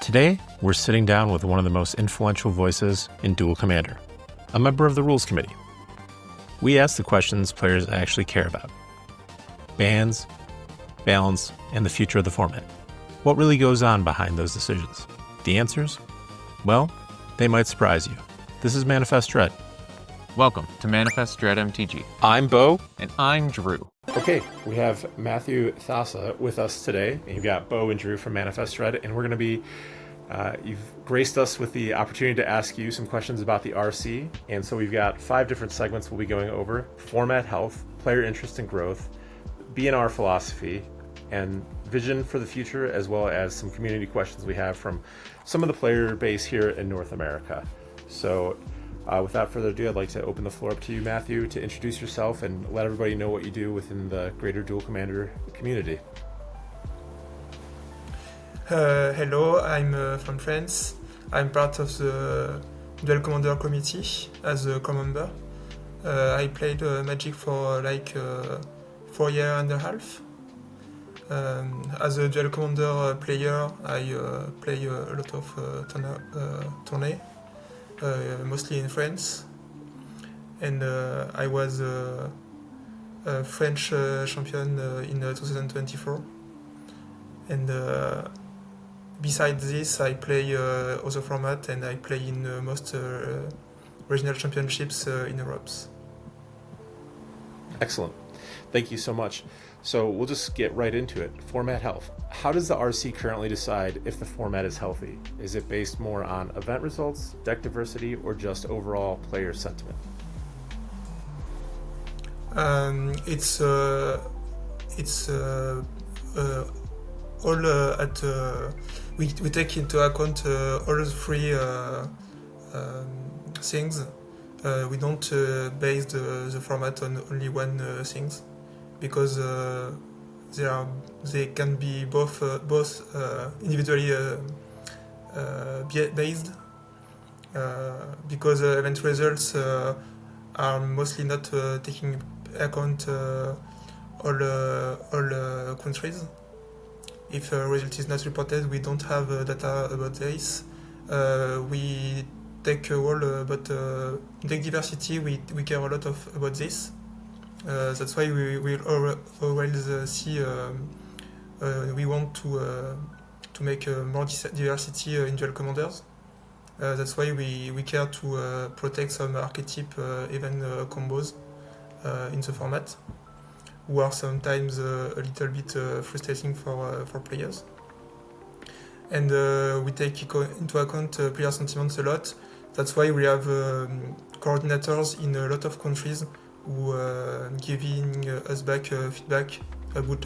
Today, we're sitting down with one of the most influential voices in Duel Commander, a member of the Rules Committee. We ask the questions players actually care about. Bans, balance, and the future of the format. What really goes on behind those decisions? The answers? Well, they might surprise you. This is Manafest Dread. Welcome to Manafest Dread MTG. I'm Beau. And I'm Droo. Okay, we have Matthieu Tassa with us today. You've got Beau and Droo from Manafest Dread, and we're going to be you've graced us with the opportunity to ask you some questions about the RC, and so we've got 5 different segments we'll be going over: format health, player interest and growth, B&R philosophy, and vision for the future, as well as some community questions we have from some of the player base here in North America. So without further ado, I'd like to open the floor up to you, Matthieu, to introduce yourself and let everybody know what you do within the greater Duel Commander community. Hello, I'm from France. I'm part of the Duel Commander Committee as a commander. I played Magic for 4 years and a half. As a Duel Commander player, I play a lot of tourney, mostly in France. And I was a French champion in 2024. And besides this, I play other formats, and I play in most regional championships in Europe. Excellent. Thank you so much. So we'll just get right into it. Format health. How does the RC currently decide if the format is healthy? Is it based more on event results, deck diversity, or just overall player sentiment? It's all at we take into account all the 3 things. We don't base the format on only one things, because they can be both individually based, because event results are mostly not taking account all countries. If a result is not reported, we don't have data about this. We take a role about deck diversity. We care a lot about this. That's why we will always see. We want to make more diversity in duel commanders. That's why we care to protect some archetype even combos in the format, who are sometimes a little bit frustrating for players. And we take into account player sentiments a lot. That's why we have coordinators in a lot of countries who giving us back feedback about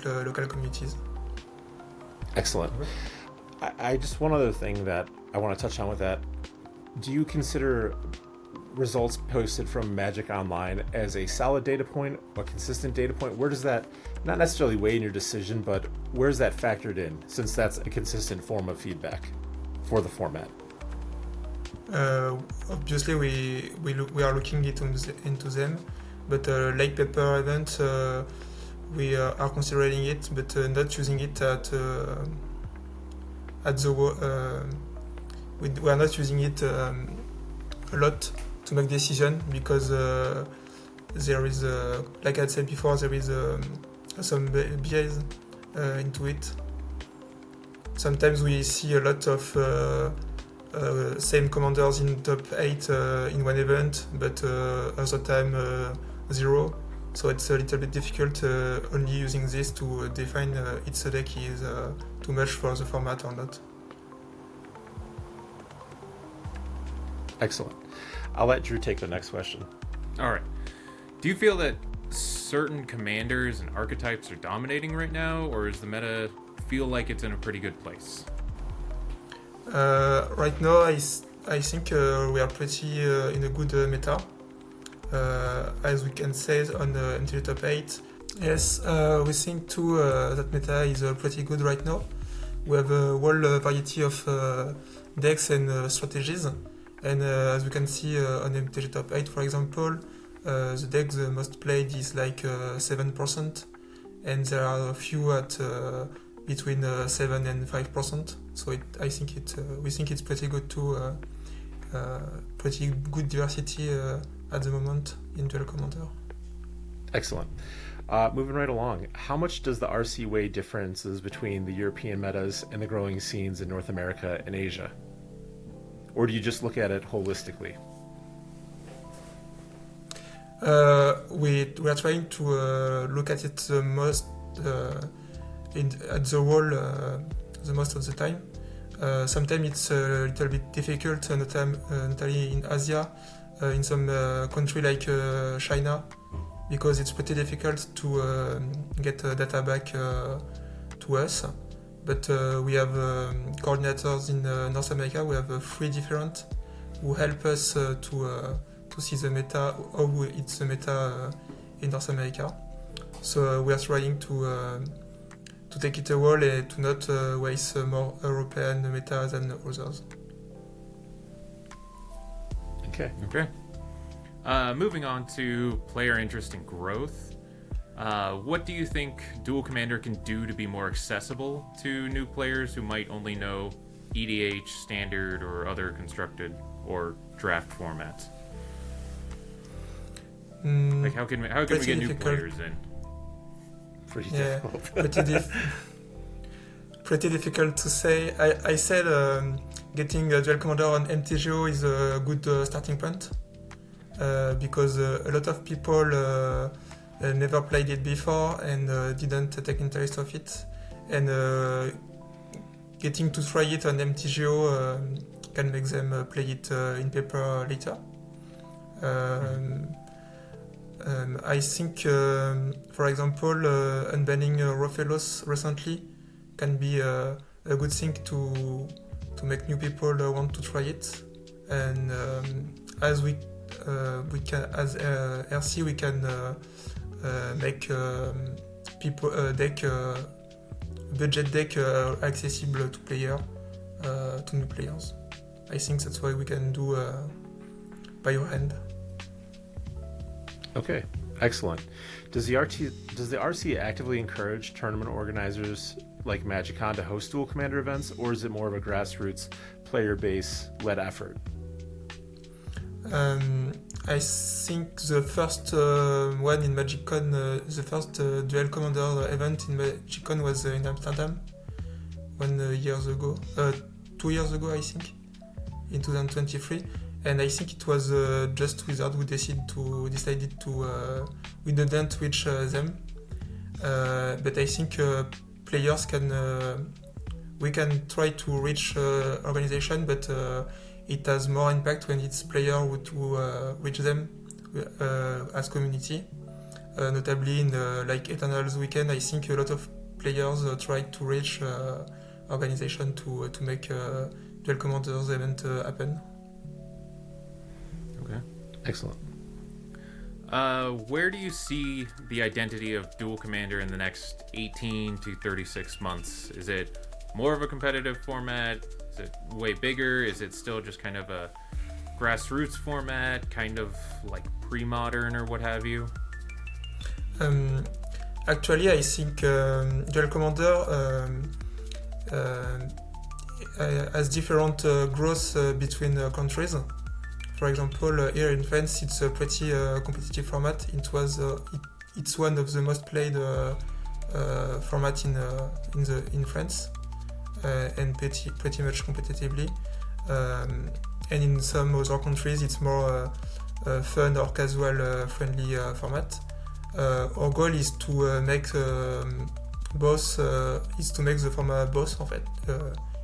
local communities. Excellent. I just one other thing that I want to touch on with that. Do you consider results posted from Magic Online as a solid data point, a consistent data point? Where does that not necessarily weigh in your decision, but where's that factored in, since that's a consistent form of feedback for the format? Obviously, we are looking into them, but like paper event, we are considering it, but not using it at the we are not using it a lot to make decision, because there is, like I said before, there is some bias into it. Sometimes we see a lot of same commanders in top 8 in one event, but other time 0. So it's a little bit difficult only using this to define if the deck is too much for the format or not. Excellent. I'll let Droo take the next question. All right. Do you feel that certain commanders and archetypes are dominating right now, or does the meta feel like it's in a pretty good place? Right now, I think we are pretty in a good meta. As we can say on until top 8. Yes, we think too that meta is pretty good right now. We have a whole variety of decks and strategies. And as we can see on MTG Top 8, for example, the deck the most played is like 7%, and there are a few at between 7 and 5%. So I think we think it's pretty good too. Pretty good diversity at the moment in Duel Commander. Excellent. Moving right along, how much does the RC weigh differences between the European metas and the growing scenes in North America and Asia? Or do you just look at it holistically? We are trying to look at it the most at the whole the most of the time. Sometimes it's a little bit difficult, notably in Asia, in some country like China, because it's pretty difficult to get data back to us. But we have coordinators in North America. We have 3 different who help us to see the meta, how it's the meta in North America. So we are trying to take it a while and to not waste more European meta than others. Okay. Moving on to player interest and growth. What do you think Duel Commander can do to be more accessible to new players who might only know EDH, Standard, or other constructed or draft formats? Like how can we get new players in? Pretty difficult. Pretty difficult to say. I said getting a Duel Commander on MTGO is a good starting point because a lot of people never played it before and didn't take interest of it, and getting to try it on MTGO can make them play it in paper later. I think, for example, unbanning Rofelos recently can be a good thing to make new people want to try it. And as we can, as RC, we can make people budget deck accessible to new players. I think that's why we can do by your hand. Okay, excellent. Does the RC actively encourage tournament organizers like MagicCon to host Duel Commander events, or is it more of a grassroots player base led effort? I think the first one in MagicCon, the first Duel Commander event in MagicCon was in Amsterdam 2 years ago, I think, in 2023. And I think it was just Wizard who decided to we didn't reach them. But I think players we can try to reach organization, but it has more impact when it's player who reach them as community. Notably in like Eternals weekend, I think a lot of players tried to reach organization to make Duel Commanders event happen. Okay. Excellent. Where do you see the identity of Duel Commander in the next 18 to 36 months? Is it more of a competitive format? Is it way bigger? Is it still just kind of a grassroots format, kind of like pre-modern or what have you? Actually, I think Duel Commander has different growth between countries. For example, here in France, it's a pretty competitive format. It's one of the most played format in France, and pretty much competitively. And in some other countries, it's more fun or casual friendly format. Our goal is to make both. Is to make the format both,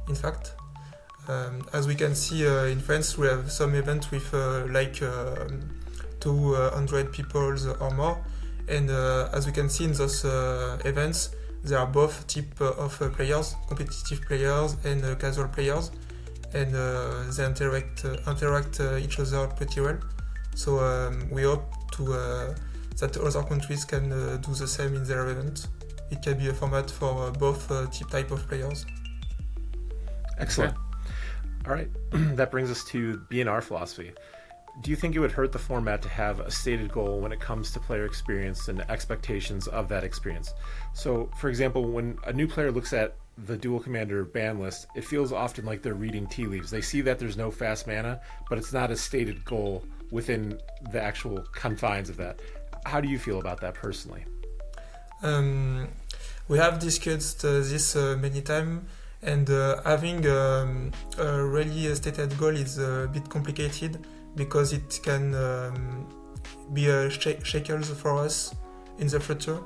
in fact. As we can see in France, we have some events with 200 people or more, and as we can see in those events, there are both type of players, competitive players and casual players, and they interact each other pretty well. So we hope that other countries can do the same in their event. It can be a format for both type of players. Excellent. All right, that brings us to BNR philosophy. Do you think it would hurt the format to have a stated goal when it comes to player experience and expectations of that experience? So, for example, when a new player looks at the Duel Commander ban list, it feels often like they're reading tea leaves. They see that there's no fast mana, but it's not a stated goal within the actual confines of that. How do you feel about that personally? We have discussed this many times, and having a really stated goal is a bit complicated because it can be shackles for us in the future.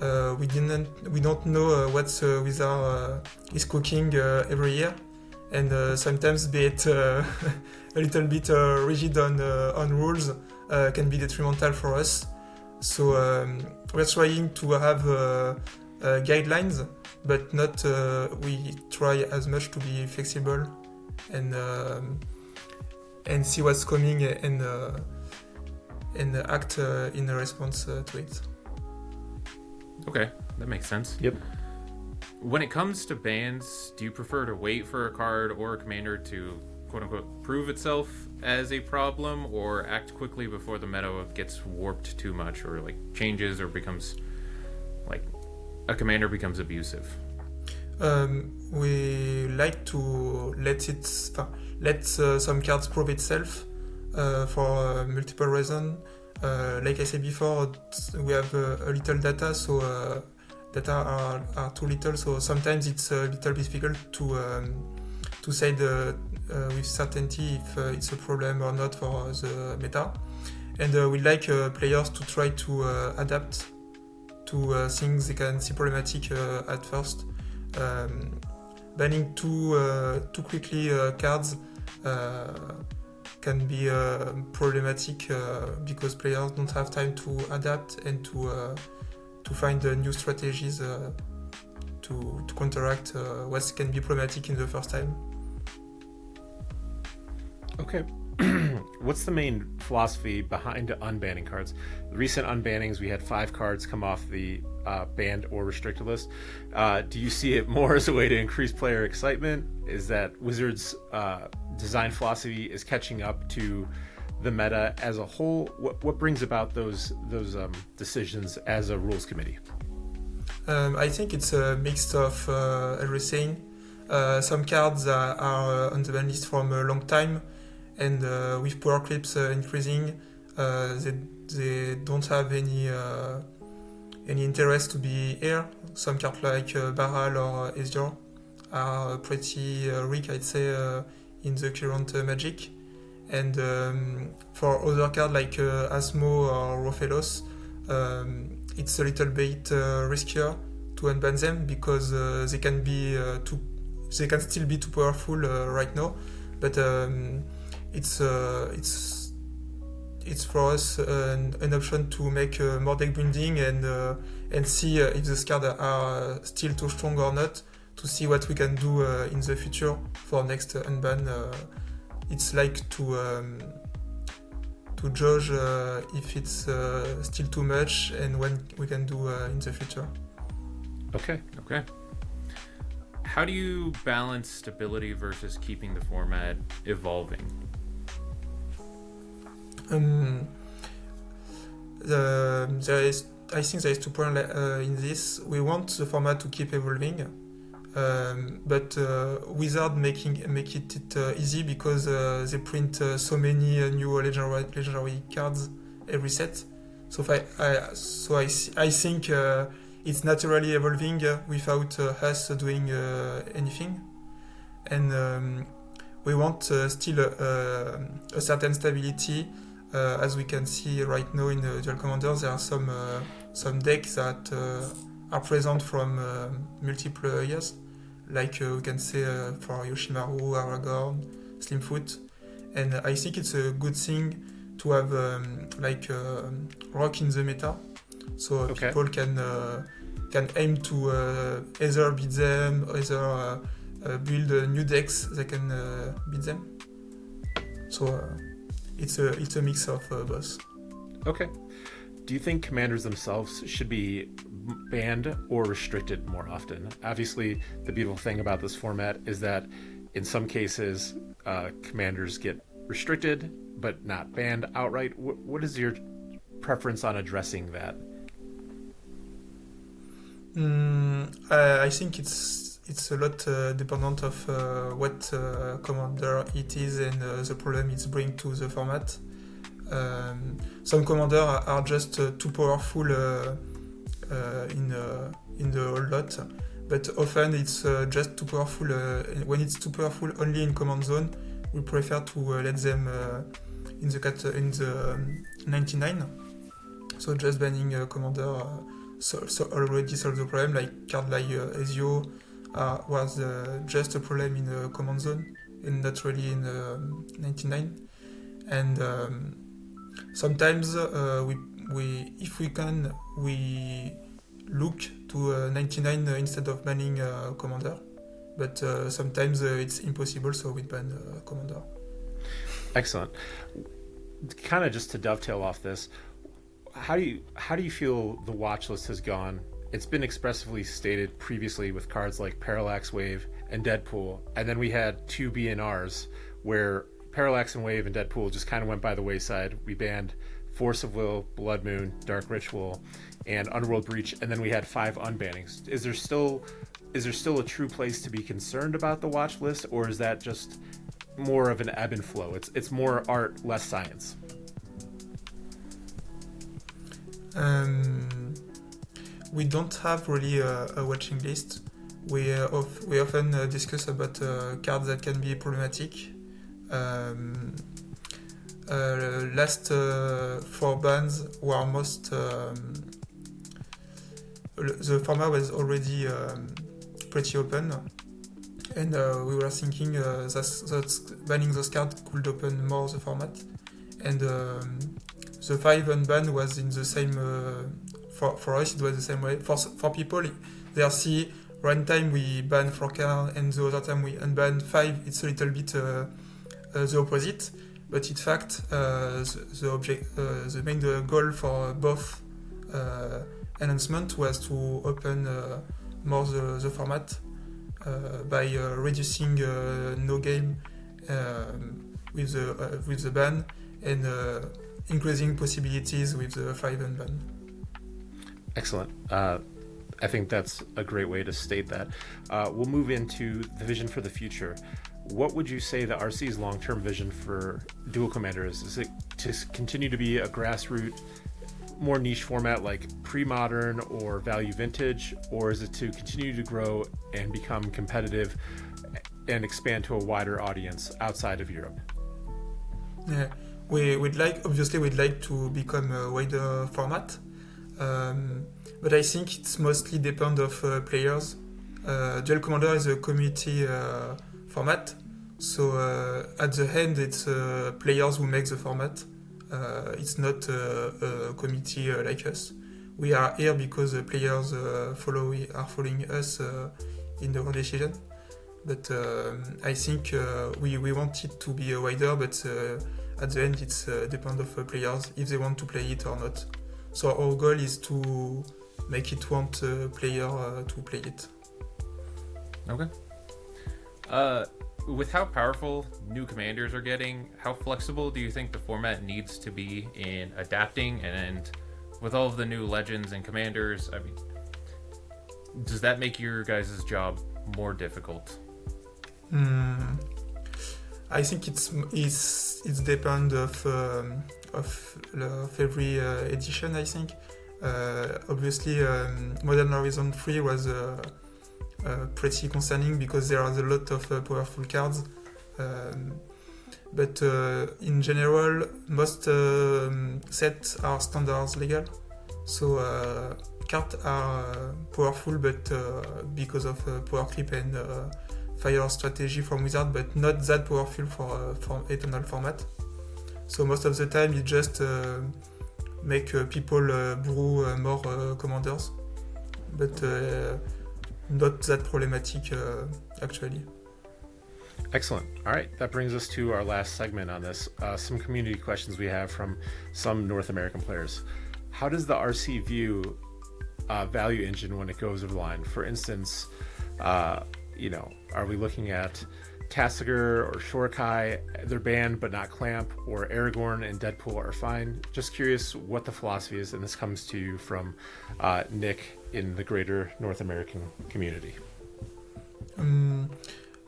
We don't know what wizard is cooking every year, and sometimes be it a little bit rigid on rules can be detrimental for us. So we're trying to have guidelines, but not we try as much to be flexible and see what's coming and act in response to it. Okay, that makes sense. Yep. When it comes to bans, do you prefer to wait for a card or a commander to quote-unquote prove itself as a problem, or act quickly before the meta gets warped too much, or like changes, or becomes like a commander becomes abusive? We like to let some cards prove itself for multiple reasons. Like I said before, we have a little data, so data are too little, so sometimes it's a little bit difficult to say with certainty if it's a problem or not for the meta. And we like players to try to adapt to things they can see problematic at first. Banning too quickly cards can be problematic because players don't have time to adapt and to find new strategies to counteract what can be problematic in the first time. Okay. What's the main philosophy behind unbanning cards? The recent unbannings, we had 5 cards come off the banned or restricted list. Do you see it more as a way to increase player excitement? Is that Wizards' design philosophy is catching up to the meta as a whole? What brings about those decisions as a rules committee? I think it's a mix of everything. Some cards are on the ban list from a long time, and with power clips increasing, they don't have any interest to be here. Some cards like Baral or Ezreal are pretty weak, I'd say, in the current Magic. And for other cards like Asmo or Rofelos, it's a little bit riskier to unban them because they can still be too powerful right now. But it's for us an option to make more deck building and see if the cards are still too strong or not, to see what we can do in the future for next unban. It's like to judge if it's still too much and when we can do in the future. Okay. How do you balance stability versus keeping the format evolving? I think there is 2 points in this. We want the format to keep evolving, but Wizard make it easy because they print so many new legendary cards every set. So I think it's naturally evolving without us doing anything, and we want still a certain stability. As we can see right now in Duel Commander, there are some decks that are present from multiple years, like we can say for Yoshimaru, Aragorn, Slimefoot, and I think it's a good thing to have rock in the meta, so people can aim to either beat them, either build new decks that can beat them. So it's a mix of both. Okay. Do you think commanders themselves should be banned or restricted more often? Obviously, the beautiful thing about this format is that in some cases, commanders get restricted but not banned outright. What is your preference on addressing that? I think it's it's a lot dependent of what commander it is and the problem it's bring to the format. Some commanders are just too powerful in the whole lot, but often it's just too powerful. When it's too powerful only in command zone, we prefer to let them in the 99. So just banning commander so already solve the problem. Like card like Ezio was just a problem in command zone and not really in 99. And sometimes we if we can we look to 99 instead of banning commander, but sometimes it's impossible, so we ban commander. Excellent. Kind of just to dovetail off this, how do you feel the watch list has gone? It's been expressively stated previously with cards like Parallax Wave and Deadpool, and then we had two BNRs where Parallax and Wave and Deadpool just kind of went by the wayside. We banned Force of Will, Blood Moon, Dark Ritual, and Underworld Breach, and then we had 5 unbannings. Is there still a true place to be concerned about the watch list, or is that just more of an ebb and flow? It's more art, less science. We don't have really a watching list. We often discuss about cards that can be problematic. Last 4 bans were most the format was already pretty open, and we were thinking that banning those cards could open more the format, and the 5 unban was in the same for us it was the same way. For people they see one time we ban 4 cards and the other time we unban 5, it's a little bit the opposite, but in fact the main goal for both announcement was to open more the format by reducing no game with the ban and increasing possibilities with the 5 unban. Excellent. I think that's a great way to state that. We'll move into the vision for the future. What would you say the RC's long-term vision for Duel Commander is? Is it to continue to be a grassroots, more niche format like pre-modern or value vintage, or is it to continue to grow and become competitive and expand to a wider audience outside of Europe? Yeah, we'd like to become a wider format, but I think it's mostly depend of players. Duel Commander is a community format, so at the end it's players who make the format. It's not a committee like us. We are here because the players are following us in the decision. But I think we want it to be wider, but at the end it's depend of players if they want to play it or not. So our goal is to make it want player to play it. Okay. With how powerful new commanders are getting, how flexible do you think the format needs to be in adapting? And with all of the new legends and commanders, I mean, does that make your guys' job more difficult? I think it's depend of every edition. I think obviously Modern Horizon 3 was pretty concerning because there are a lot of powerful cards, but in general most sets are standards legal, so cards are powerful, but because of power creep and fire strategy from Wizard, but not that powerful for Eternal format. So most of the time it just make people brew more commanders, but not that problematic actually. Excellent. All right, that brings us to our last segment on this. Some community questions we have from some North American players. How does the RC view value engine when it goes over the line? For instance, are we looking at Tassiger or Shorkai? They're banned but not clamp, or Aragorn and Deadpool are fine. Just curious what the philosophy is, and this comes to you from Nick in the greater North American community.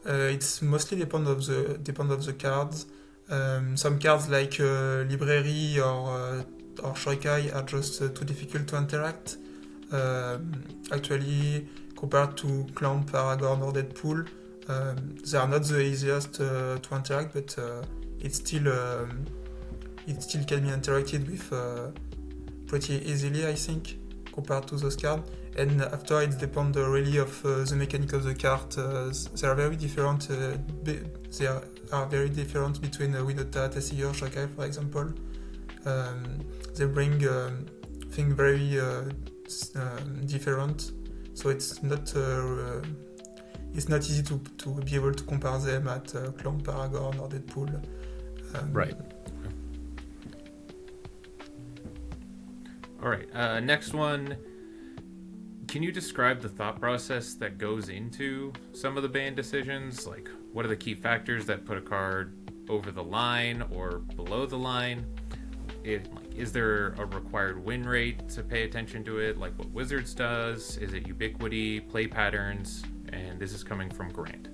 It's mostly depend of the cards. Some cards like Library or Shokai are just too difficult to interact. Actually, compared to Clan, Paragon, or Deadpool, they are not the easiest to interact, but it still can be interacted with pretty easily, I think, compared to those cards. And after, it depends really of the mechanic of the card. They are very different. They are very different between Winota, Tassigor, Shokai, for example. They bring things very different, so it's not easy to be able to compare them at Clan, Paragon, or Deadpool. Right. All right. Next one. Can you describe the thought process that goes into some of the ban decisions? Like, what are the key factors that put a card over the line or below the line? Is there a required win rate to pay attention to it, like what Wizards does? Is it ubiquity, play patterns? And this is coming from Grant.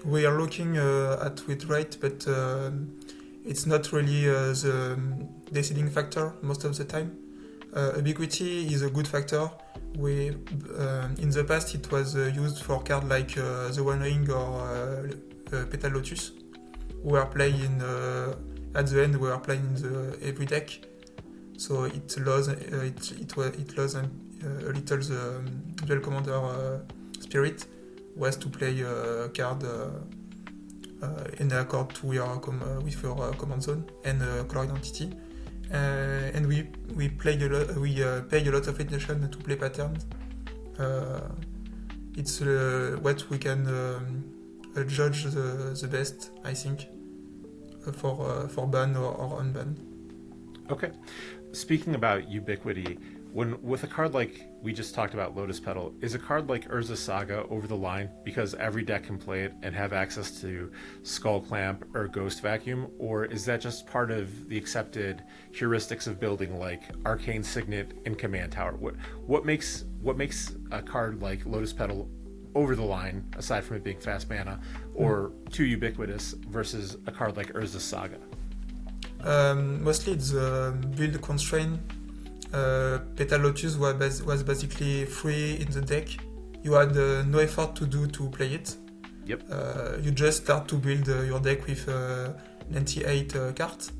We are looking at win rate, but it's not really the deciding factor most of the time. Ubiquity is a good factor. In the past, it was used for cards like the One Ring or Petal Lotus. We are playing at the end. We are playing in every deck, so it lost a little the Duel Commander spirit was to play a card in accord to your with your command zone and color identity. And we played a lot. We paid a lot of attention to play patterns. It's what we can judge the best, I think, for ban or unban. Okay. Speaking about ubiquity, with a card like we just talked about, Lotus Petal, is a card like Urza Saga over the line because every deck can play it and have access to Skull Clamp or Ghost Vacuum, or is that just part of the accepted heuristics of building like Arcane Signet and Command Tower? What makes a card like Lotus Petal over the line, aside from it being fast mana, or too ubiquitous versus a card like Urza Saga? Mostly it's build constraint. Petal Lotus was basically free in the deck. You had no effort to do to play it. Yep. You just start to build your deck with 98 cards.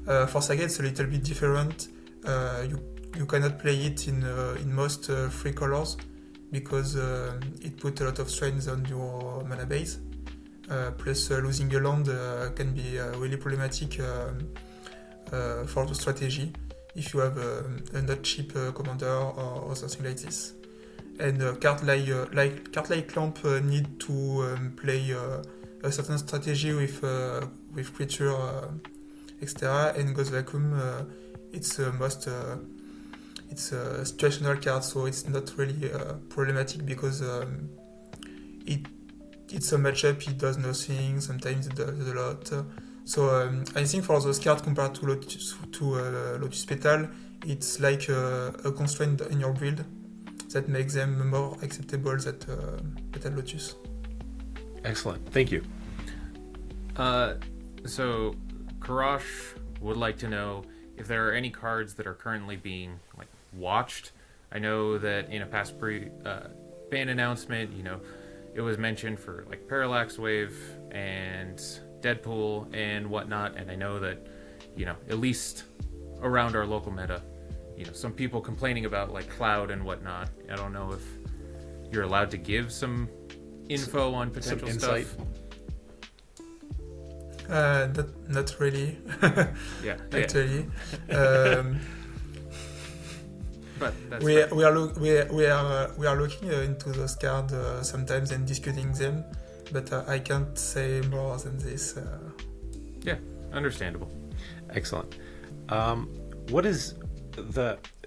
For Saga, it's a little bit different. You cannot play it in most free colors because it puts a lot of strains on your mana base. Plus, losing a land can be really problematic for the strategy if you have a not cheap commander or something like this. And card like Clamp need to play a certain strategy with creature, etc. And Ghost Vacuum, it's it's a situational card, so it's not really problematic because it's a matchup. It does nothing. Sometimes it does a lot. So I think for those cards compared to Lotus Petal, it's like a constraint in your build that makes them more acceptable than Petal Lotus. Excellent. Thank you. So Kourosh would like to know if there are any cards that are currently being watched. I know that in a past ban announcement, it was mentioned for Parallax Wave and Deadpool and whatnot, and I know that at least around our local meta, some people complaining about Cloud and whatnot. I don't know if you're allowed to give some info on potential stuff. Not really. Yeah, actually. But that's we are looking into those cards sometimes and discussing them, but I can't say more than this. Yeah, understandable. Excellent. What is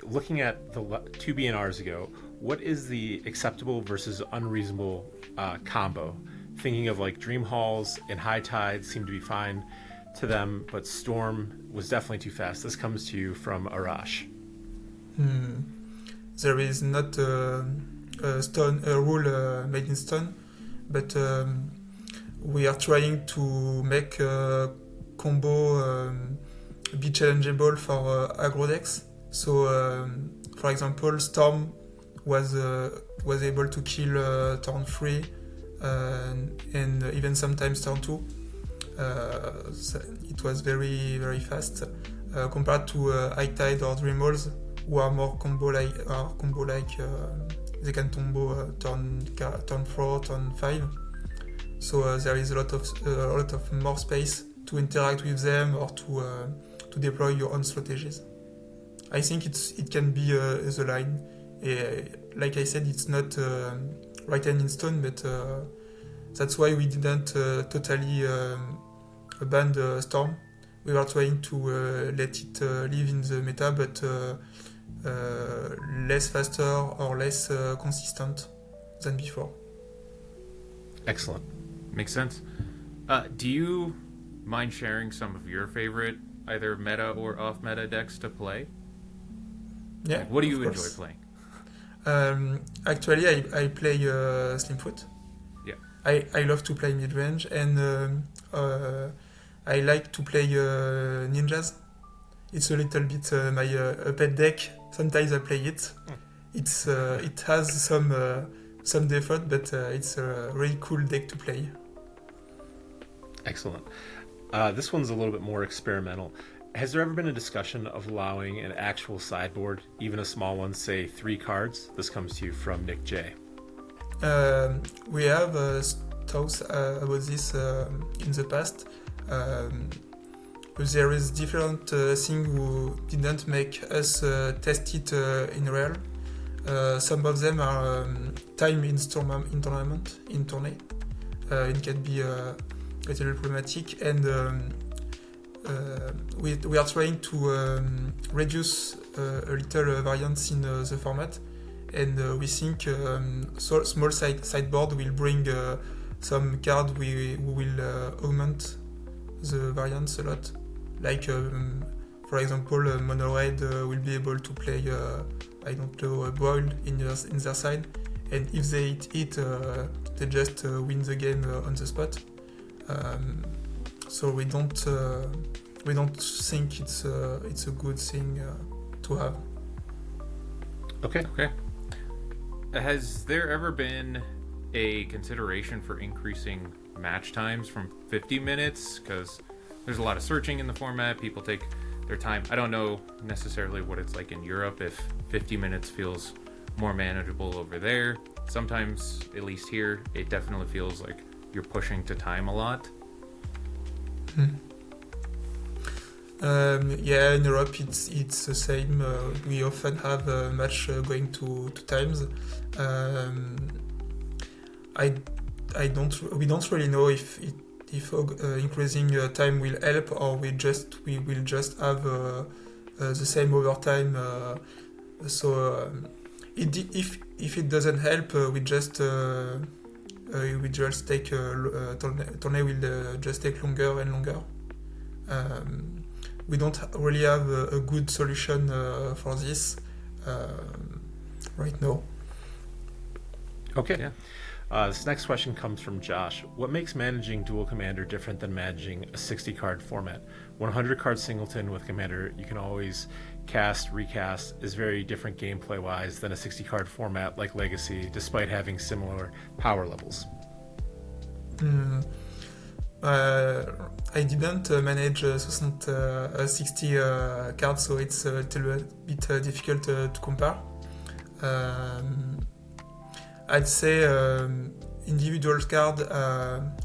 looking at the 2B and Rs ago, what is the acceptable versus unreasonable combo? Thinking of Dream Halls and High Tide seem to be fine to them, but Storm was definitely too fast. This comes to you from Arash. There is not a stone rule made in stone, but we are trying to make combo be challengeable for aggro decks. So, for example, Storm was able to kill turn 3 and even sometimes turn 2. So it was very very fast compared to High Tide or Dreamballs, who are more combo like they can combo turn 4, turn 5. So there is a lot of more space to interact with them or to deploy your own strategies. I think it can be the line. Like I said, it's not written in stone, but that's why we didn't totally ban the Storm. We were trying to let it live in the meta, but less faster or less consistent than before. Excellent. Makes sense. Do you mind sharing some of your favorite either meta or off-meta decks to play? Yeah. Like, what do you of enjoy course. playing? Actually, I play Slimefoot. Yeah. I love to play mid-range, and I like to play ninjas. It's a little bit my pet deck. Sometimes I play it. It has some default, but it's a really cool deck to play. Excellent. This one's a little bit more experimental. Has there ever been a discussion of allowing an actual sideboard, even a small one, say 3 cards? This comes to you from Nick J. We have thoughts about this in the past. There is different thing who didn't make us test it in real. Some of them are time in tournament, in tourney. It can be a little problematic, and we are trying to reduce a little variance in the format, and we think small sideboard will bring some card we will augment the variance a lot. Like for example, Mono Red will be able to play I don't know, Beau in their side, and if they hit they just win the game on the spot. So we don't think it's a good thing to have. Okay. Has there ever been a consideration for increasing match times from 50 minutes? Because there's a lot of searching in the format. People take their time. I don't know necessarily what it's like in Europe, if 50 minutes feels more manageable over there. Sometimes, at least here, it definitely feels like you're pushing to time a lot. Yeah, in Europe it's the same. We often have a match going to times. We don't really know if increasing time will help, or we will just have the same overtime. If it doesn't help, we just take tourney will just take longer and longer. We don't really have a good solution for this right now. Okay. Yeah. This next question comes from Josh. What makes managing Duel Commander different than managing a 60-card format? 100-card singleton with Commander you can always cast, recast, is very different gameplay-wise than a 60-card format like Legacy, despite having similar power levels. I didn't manage 60 cards, so it's a little bit difficult to compare. I'd say individual cards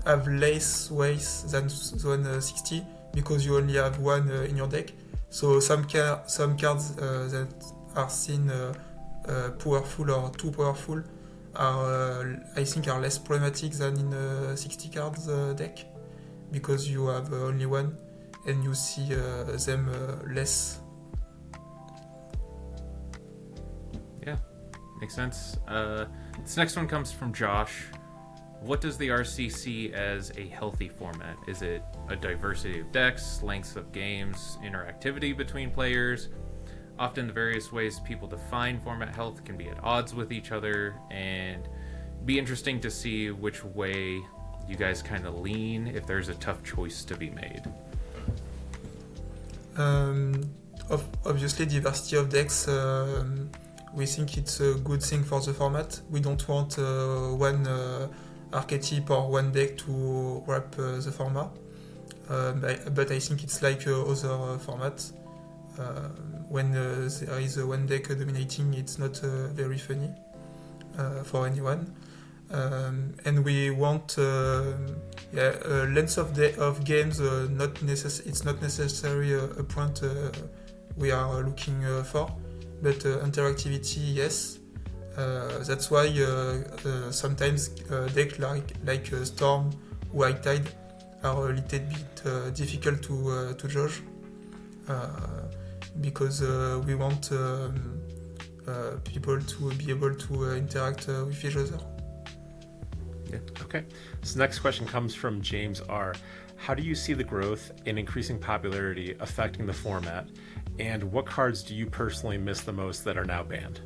have less weight than 60 because you only have one in your deck. So some cards that are seen powerful or too powerful I think are less problematic than in a 60 cards deck, because you have only one and you see them less. Yeah, makes sense. This next one comes from Josh. What does the RC see as a healthy format? Is it a diversity of decks, lengths of games, interactivity between players? often the various ways people define format health can be at odds with each other, and be interesting to see which way you guys kind of lean if there's a tough choice to be made. Obviously, diversity of decks, we think it's a good thing for the format. We don't want one archetype or one deck to wrap the format. But I think it's like other formats. When there is one deck dominating, it's not very funny for anyone. And we want length of games. It's not necessarily a point we are looking for, but interactivity, yes. That's why sometimes decks like Storm or High Tide are a little bit difficult to judge, because we want people to be able to interact with each other. Yeah. Okay. So next question comes from James R. How do you see the growth and increasing popularity affecting the format, and what cards do you personally miss the most that are now banned?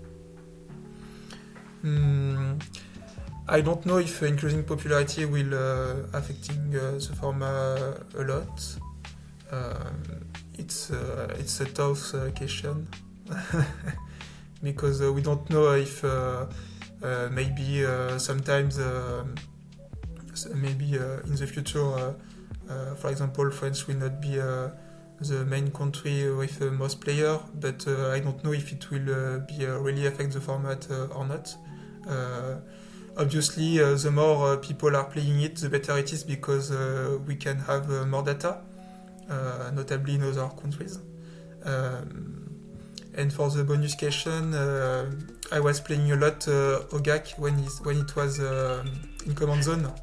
I don't know if increasing popularity will affecting the format a lot. It's a tough question because we don't know if maybe sometimes maybe in the future, for example, France will not be the main country with most players, but I don't know if it will be really affect the format or not. Obviously, the more people are playing it, the better it is, because we can have more data, notably in other countries. And for the bonus question, I was playing a lot Ogak when it was in Command Zone,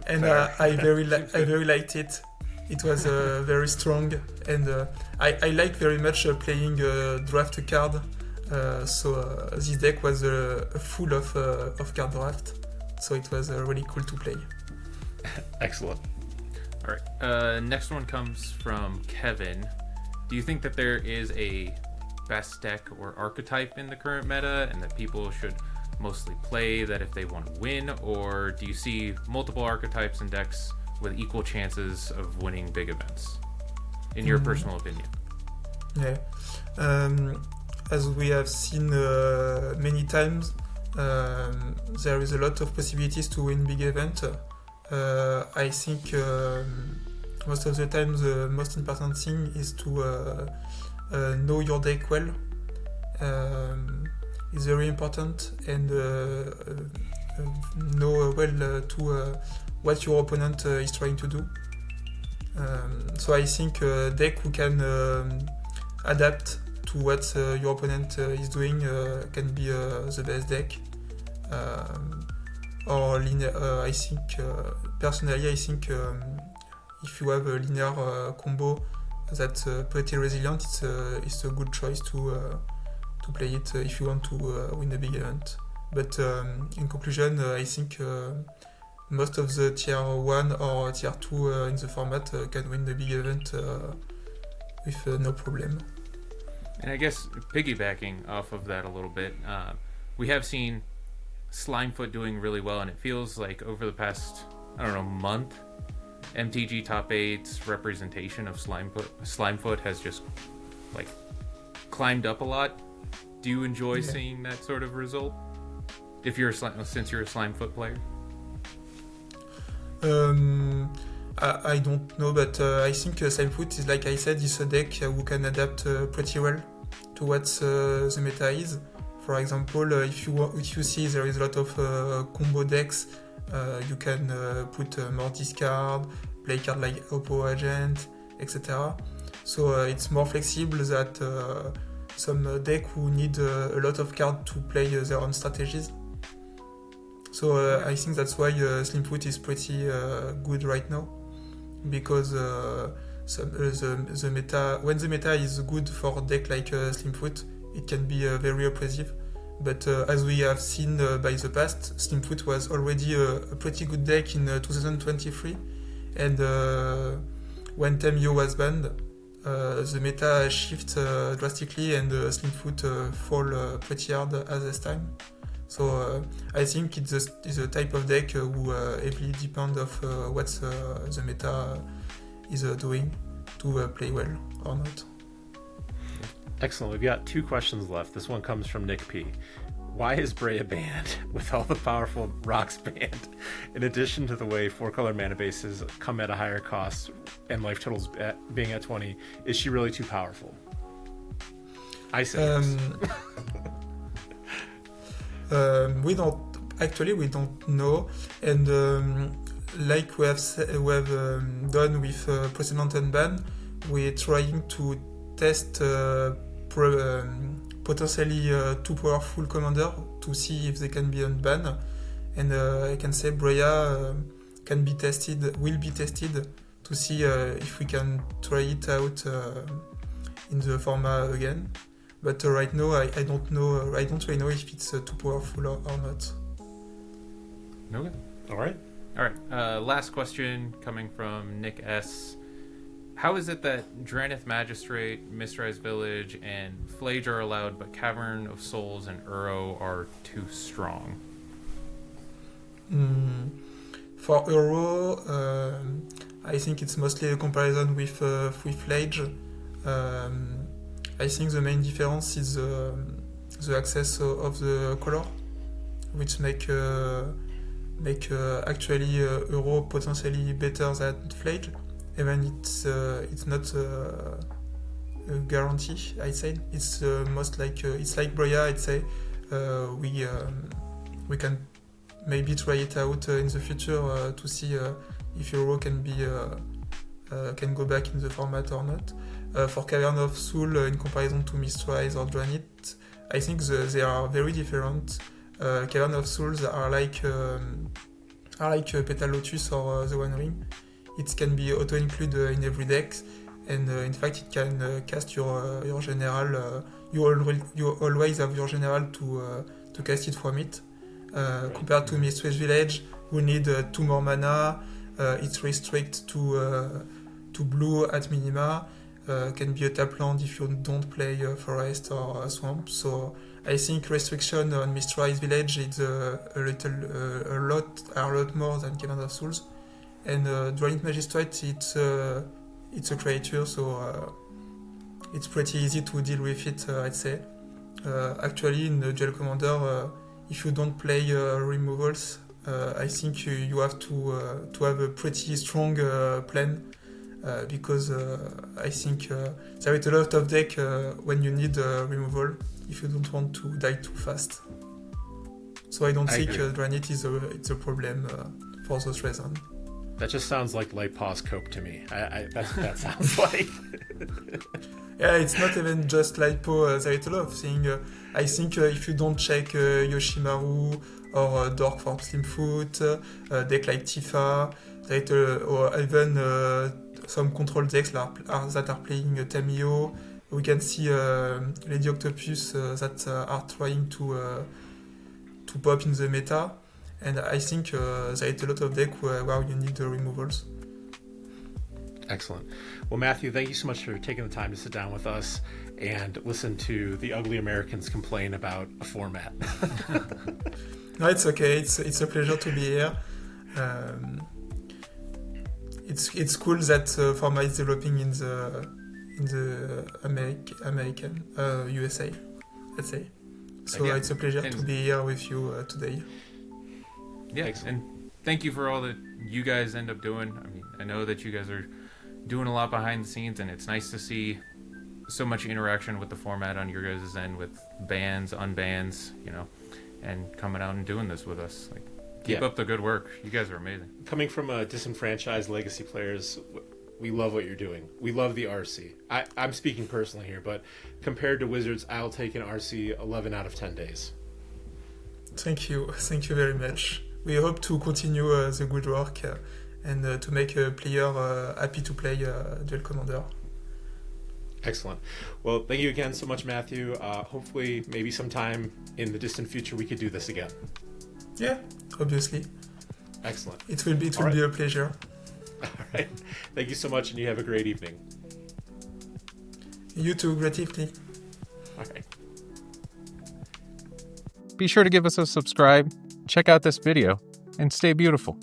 and I very liked it. It was very strong, and I like very much playing draft card. So this deck was full of card draft, so it was really cool to play. Excellent. All right. Next one comes from Kevin. Do you think that there is a best deck or archetype in the current meta, and that people should mostly play that if they want to win, or do you see multiple archetypes and decks with equal chances of winning big events, in your personal opinion? Yeah. As we have seen many times, there is a lot of possibilities to win big events. I think most of the time the most important thing is to know your deck well. It's very important, and know well to what your opponent is trying to do. So I think a deck who can adapt to what your opponent is doing can be the best deck. Or linear, I think personally, I think if you have a linear combo that's pretty resilient, it's a good choice to play it if you want to win a big event. But in conclusion, I think most of the tier 1 or tier 2 in the format can win the big event with no problem. And I guess piggybacking off of that a little bit, we have seen Slimefoot doing really well, and it feels like over the past, month, MTG Top 8's representation of Slimefoot has just climbed up a lot. Do you enjoy seeing that sort of result? Since you're a Slimefoot player? I don't know, but I think Slimefoot is, like I said, is a deck who can adapt pretty well to what the meta is. For example, if you see there is a lot of combo decks, you can put more discard, play card like Oppo Agent, etc. So it's more flexible than some deck who need a lot of cards to play their own strategies. So I think that's why Slimefoot is pretty good right now, because the meta, when the meta is good for a deck like Slimefoot, it can be very oppressive. But as we have seen by the past, Slimefoot was already a pretty good deck in 2023, and when Temyo was banned, the meta shifts drastically and Slimefoot fall pretty hard at this time. So I think it's a type of deck who heavily depend of what the meta is doing to play well or not. Excellent. We've got 2 questions left. This one comes from Nick P. Why is Breya banned with all the powerful rocks banned? In addition to the way 4-color mana bases come at a higher cost and life totals being at 20, is she really too powerful? I say yes. We don't know, and like we have done with precedent unban, we're trying to test potentially 2 powerful commander to see if they can be unbanned, and I can say Breya will be tested to see if we can try it out in the format again. But right now, I don't know. I don't really know if it's too powerful or not. Okay. All right. Last question coming from Nick S. How is it that Drannith Magistrate, Mistrise Village, and Phlage are allowed, but Cavern of Souls and Urza are too strong? For Urza, I think it's mostly a comparison with Phlage. I think the main difference is the access of the color, which make actually Urza potentially better than Phlage. Even it's not a guarantee. I'd say it's most like it's like Breya. I'd say we can maybe try it out in the future to see if Urza can go back in the format or not. For Cavern of Soul, in comparison to Mistrise or Drannith, I think they are very different. Cavern of Souls are like Petal Lotus or the One Ring. It can be auto-include in every deck, and in fact it can cast your general. You always have your general to cast it from it. Compared to Mistrise Village, who need 2 more mana, it's restricted to blue at minima. Can be a tap land if you don't play forest or swamp. So I think restriction on Mistrise Village is a lot more than Cavern of Souls. And Drannith Magistrate, it's a creature, so it's pretty easy to deal with it, I'd say. Actually, in the Duel Commander, if you don't play removals, I think you have to have a pretty strong plan, because I think there is a lot of deck when you need removal if you don't want to die too fast. So I don't think Drannith it's a problem for those reasons. That just sounds like light pause cope to me. That sounds like. Yeah, it's not even just lipo. There is a lot of things. I think if you don't check Yoshimaru or Dork for Slimefoot, deck like Tifa, or even some control decks that are playing Tamiyo, we can see Lady Octopus that are trying to pop in the meta. And I think there is a lot of decks where you need removals. Excellent. Well, Matthieu, thank you so much for taking the time to sit down with us and listen to the ugly Americans complain about a format. No, it's okay. It's a pleasure to be here. It's cool that format is developing in the American USA, let's say. So again, it's a pleasure to be here with you today. Yeah, and thank you for all that you guys end up doing. I mean, I know that you guys are doing a lot behind the scenes, and it's nice to see so much interaction with the format on your guys' end with bans, unbans, and coming out and doing this with us. Keep up the good work. You guys are amazing. Coming from disenfranchised legacy players, we love what you're doing. We love the RC. I'm speaking personally here, but compared to Wizards, I'll take an RC 11 out of 10 days. Thank you very much. We hope to continue the good work and to make a player happy to play Duel Commander. Excellent. Well, thank you again so much, Matthieu. Hopefully, maybe sometime in the distant future, we could do this again. Yeah, obviously. Excellent. It will be a pleasure. All right. Thank you so much, and you have a great evening. You too, creatively. All right. Be sure to give us a subscribe, check out this video, and stay beautiful.